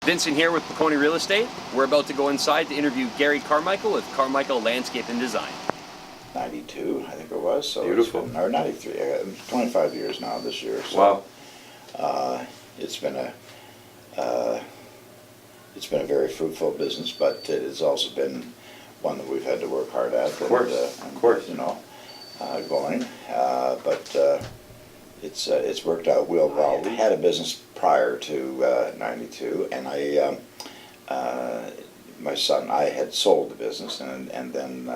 Vincent here with Peconi Real Estate. We're about to go inside to interview Gary Carmichael with Carmichael Landscape and Design. 92, I think it was. So beautiful. It's been, or 93, 25 years now this year. So, wow. It's been a very fruitful business, but it has also been one that we've had to work hard at. Of course. You know, going. But it's worked out real well. We had a business prior to 92, and my son, I had sold the business, and then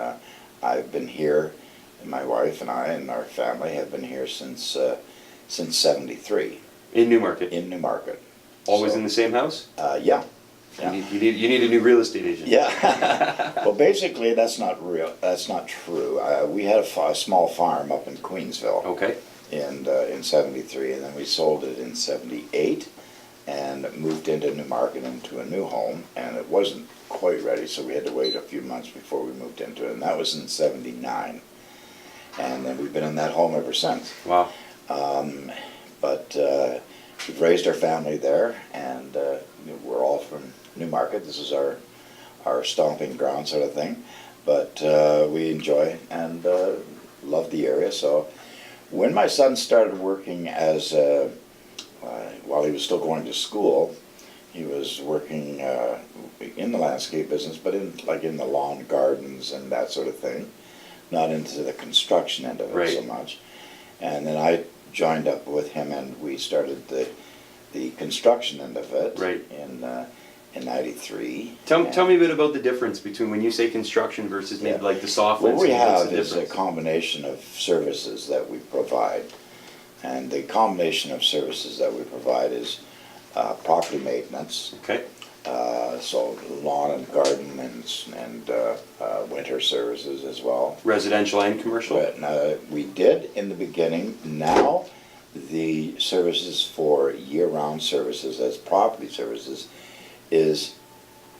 I've been here, and my wife and I and our family have been here since 73. In Newmarket? In Newmarket. Always in the same house? Yeah. Yeah. You need a new real estate agent. Yeah. Well, basically, that's not real. That's not true. We had a small farm up in Queensville. Okay. In 73, and then we sold it in 78 and moved into Newmarket into a new home, and it wasn't quite ready, so we had to wait a few months before we moved into it, and that was in 79. And then we've been in that home ever since. Wow. But we've raised our family there, and we're all from Newmarket. This is our stomping ground sort of thing, but we enjoy and love the area. So when my son started working as while he was still going to school, he was working in the landscape business, but in the lawn gardens and that sort of thing, not into the construction end of it so much. And then I joined up with him, and we started the construction end of it in 93. Tell me a bit about the difference between when you say construction versus maybe like the software. What we have is a combination of services that we provide, and the combination of services that we provide is property maintenance. Okay. So lawn and garden and winter services as well. Residential and commercial? We did in the beginning. Now the services for year-round services as property services is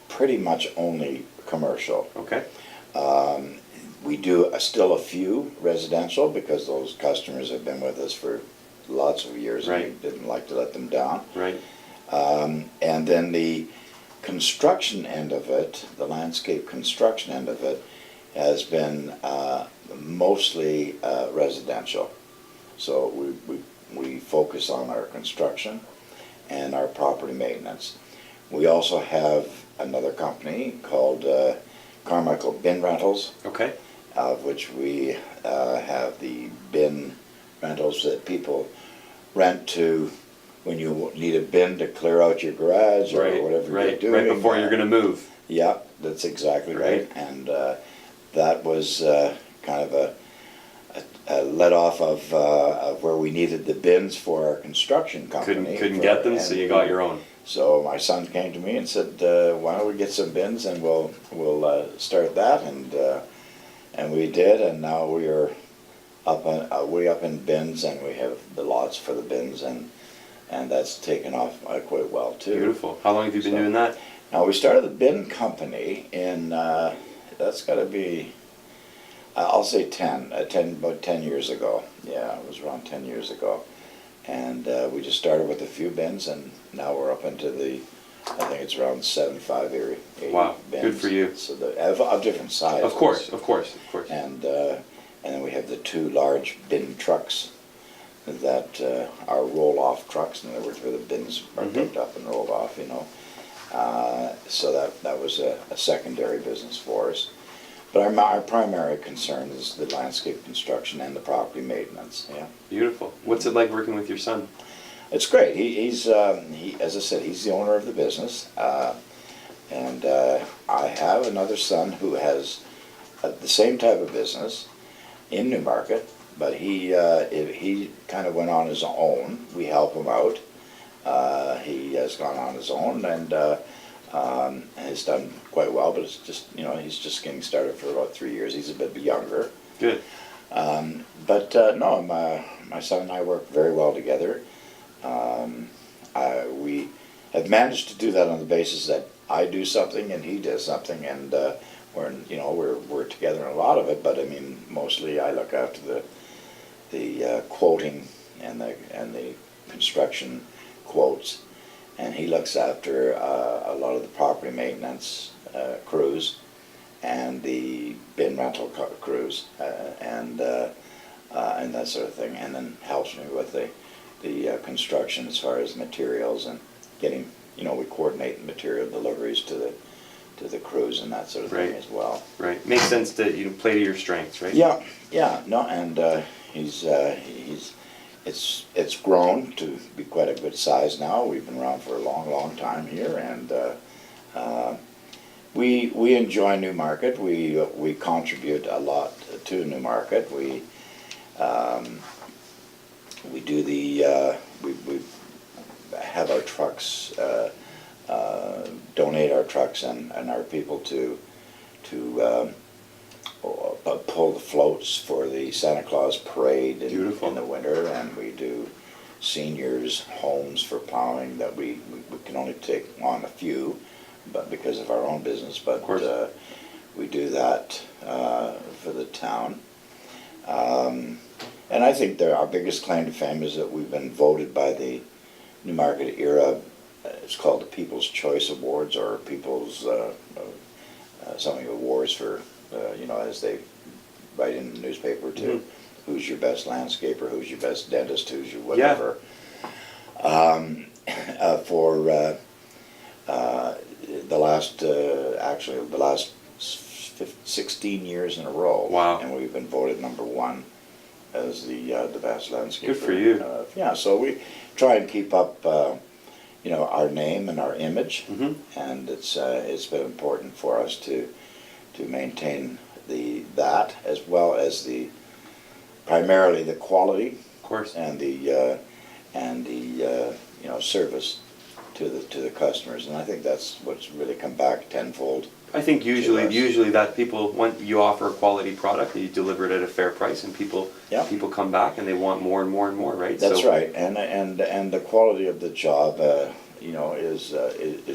pretty much only commercial. Okay. We do still a few residential because those customers have been with us for lots of years, and we didn't like to let them down. Right. And then the construction end of it, the landscape construction end of it, has been mostly residential. So we focus on our construction and our property maintenance. We also have another company called Carmichael Bin Rentals. Okay. Of which we have the bin rentals that people rent to when you need a bin to clear out your garage or whatever you're doing. Right before you're going to move. Yeah, that's exactly right. And that was kind of a let off of where we needed the bins for our construction company. Couldn't get them, so you got your own. So my son came to me and said, "Why don't we get some bins and we'll start that?" And we did, and now we are way up in bins, and we have the lots for the bins, and that's taken off quite well too. Beautiful. How long have you been doing that? Now we started the bin company in that's got to be I'll say about 10 years ago. Yeah, it was around 10 years ago, and we just started with a few bins, and now we're up into I think it's around 75 or 80 wow, bins. good for you. So of different sizes. Of course. And then we have the two large bin trucks that are roll-off trucks. In other words, where the bins are picked up and rolled off. You know, so that was a secondary business for us. But our primary concern is the landscape construction and the property maintenance. Yeah. Beautiful. What's it like working with your son? It's great. He's as I said, he's the owner of the business, and I have another son who has the same type of business in Newmarket, but he kind of went on his own. We help him out. He has gone on his own and has done quite well, but it's just he's just getting started for about 3 years. He's a bit younger. Good. But no, my son and I work very well together. We have managed to do that on the basis that I do something and he does something, and we're together in a lot of it. But I mean, mostly I look after the quoting and the construction quotes, and he looks after property maintenance crews and the bin rental crews and that sort of thing, and then helps me with the construction as far as materials and getting, we coordinate material deliveries to the crews and that sort of thing as well. Right. Makes sense to play to your strengths, right? Yeah. No, and it's grown to be quite a good size now. We've been around for a long time here, and we enjoy Newmarket. We contribute a lot to Newmarket. We do we have our trucks, donate our trucks and our people to pull the floats for the Santa Claus parade in the winter, and we do seniors' homes for plowing that we can only take on a few, but because of our own business, but we do that for the town. And I think our biggest claim to fame is that we've been voted by the Newmarket era. It's called the People's Choice Awards, or People's something awards for as they write in the newspaper to who's your best landscaper, who's your best dentist, who's your whatever. For the last 16 years in a row. Wow. And we've been voted #1 as the best landscaper. Good for you. So we try and keep up our name and our image, and it's been important for us to maintain that as well as primarily the quality, of course, and the service to the customers, and I think that's what's really come back tenfold. I think usually that people, when you offer a quality product, you deliver it at a fair price, and people come back and they want more and more and more, right? That's right, and the quality of the job, is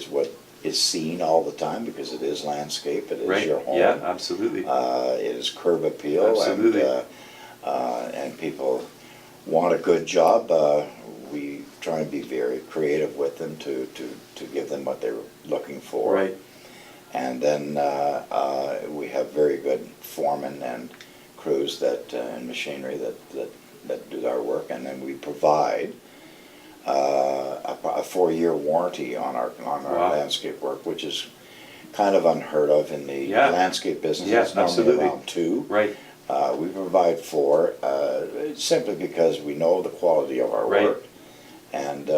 what is seen all the time, because it is landscape, it is your home. Yeah, absolutely. It is curb appeal, absolutely. And people want a good job. We try and be very creative with them to give them what they're looking for. Right. And then we have very good foremen and crews and machinery that do our work, and then we provide a 4-year warranty on our landscape work, which is kind of unheard of in the landscape business. It's normally around 2. Right. We provide 4, simply because we know the quality of our work, and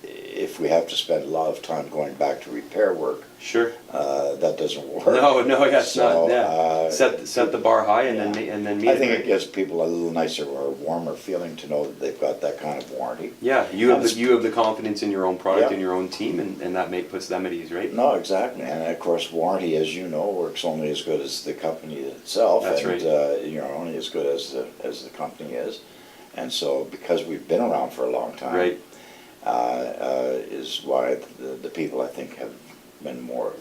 if we have to spend a lot of time going back to repair work, that doesn't work. No, yes, not. Yeah. Set the bar high and then meet. I think it gives people a little nicer or warmer feeling to know that they've got that kind of warranty. Yeah, you have the confidence in your own product and your own team, and that puts them at ease, right? No, exactly, and of course warranty, as you know, works only as good as the company itself. That's right. Only as good as the company is, and so because we've been around for a long time, is why the people, I think, have been more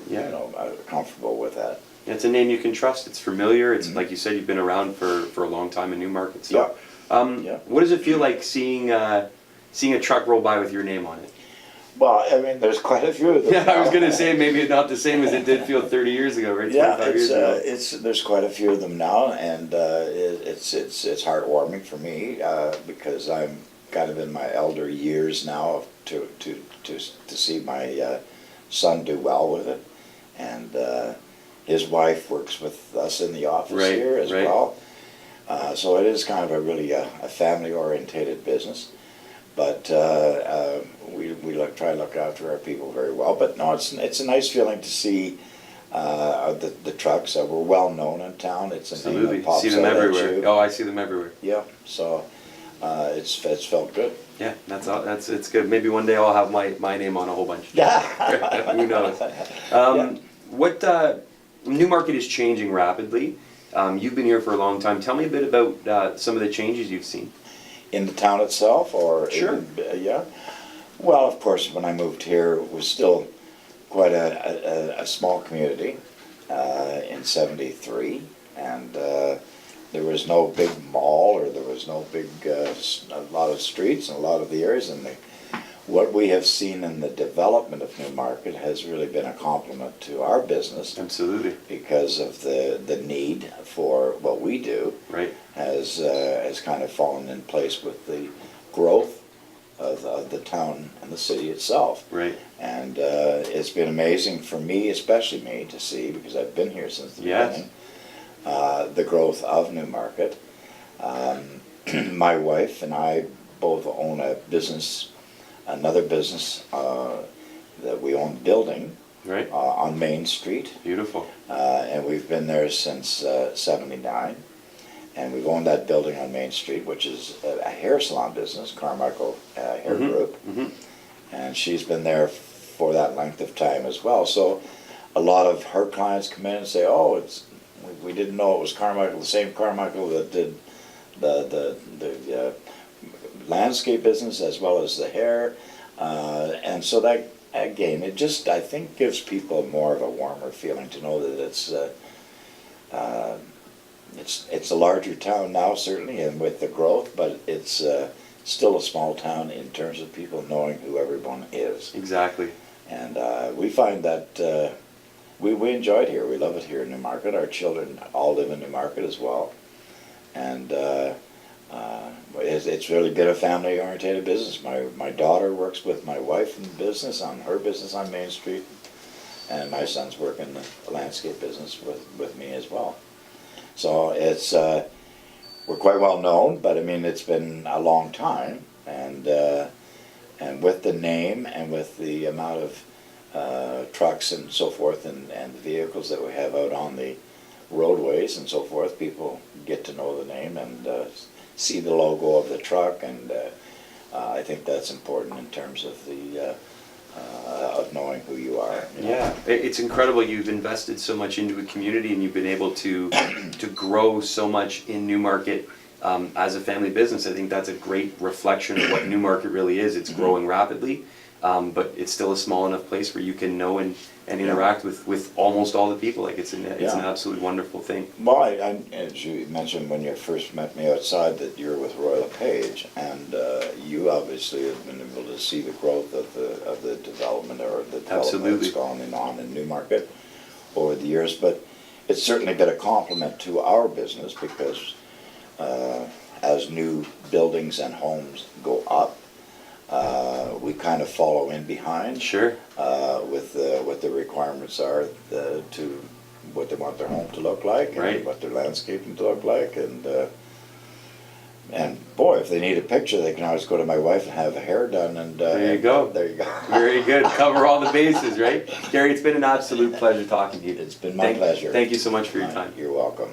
comfortable with that. It's a name you can trust. It's familiar. It's like you said, you've been around for a long time in Newmarket. So, what does it feel like seeing a truck roll by with your name on it? Well, I mean, there's quite a few of them. Yeah, I was going to say maybe not the same as it did feel 30 years ago, right? 25 years ago. There's quite a few of them now, and it's heartwarming for me because I'm kind of in my elder years now to see my son do well with it, and his wife works with us in the office here as well. So it is kind of a family-orientated business, but we try to look after our people very well. But no, it's a nice feeling to see the trucks. We're well known in town. It's a name that pops see them out everywhere. at you. Oh, I see them everywhere. Yeah, so it's felt good. Yeah, it's good. Maybe one day I'll have my name on a whole bunch. Who knows? Newmarket is changing rapidly. You've been here for a long time. Tell me a bit about some of the changes you've seen. In the town itself, or sure. Well, of course, when I moved here, it was still quite a small community in '73, and there was no big mall, or there was no big a lot of streets and a lot of the areas, and what we have seen in the development of Newmarket has really been a compliment to our business. Absolutely. Because of the need for what we do. Right. Has kind of fallen in place with the growth of the town and the city itself. Right. And it's been amazing for me, especially me, to see, because I've been here since the beginning, the growth of Newmarket. My wife and I both own a business, another business that we own building Right. on Main Street. Beautiful. And we've been there since '79. And we've owned that building on Main Street, which is a hair salon business, Carmichael Hair Group. And she's been there for that length of time as well. So a lot of her clients come in and say, oh, we didn't know it was Carmichael, the same Carmichael that did the landscape business as well as the hair. And so that, again, it just, I think, gives people more of a warmer feeling to know that it's a larger town now, certainly, and with the growth, but it's still a small town in terms of people knowing who everyone is. Exactly. And we find that we enjoy it here. We love it here in Newmarket. Our children all live in Newmarket as well. And it's really been a family-oriented business. My daughter works with my wife in the business, on her business on Main Street, and my son's working the landscape business with me as well. So it's we're quite well known, but I mean it's been a long time, and with the name and with the amount of trucks and so forth and the vehicles that we have out on the roadways and so forth, people get to know the name and see the logo of the truck, and I think that's important in terms of the of knowing who you are. You know? Yeah, it's incredible. You've invested so much into a community, and you've been able to grow so much in Newmarket as a family business. I think that's a great reflection of what Newmarket really is. It's growing rapidly, but it's still a small enough place where you can know and interact with almost all the people. Like it's an absolutely wonderful thing. Well, as you mentioned when you first met me outside that you're with Royal LePage, and you obviously have been able to see the growth of the development or the development that's gone on in Newmarket over the years. But it's certainly been a compliment to our business because as new buildings and homes go up, we kind of follow in behind. Sure. With what the requirements are to what they want their home to look like, and what their landscaping to look like, and boy, if they need a picture, they can always go to my wife and have a hair done, and there you go. There you go. Very good. Cover all the bases, right? Gary, it's been an absolute pleasure talking to you. It's been my pleasure. Thank you so much for your time. You're welcome.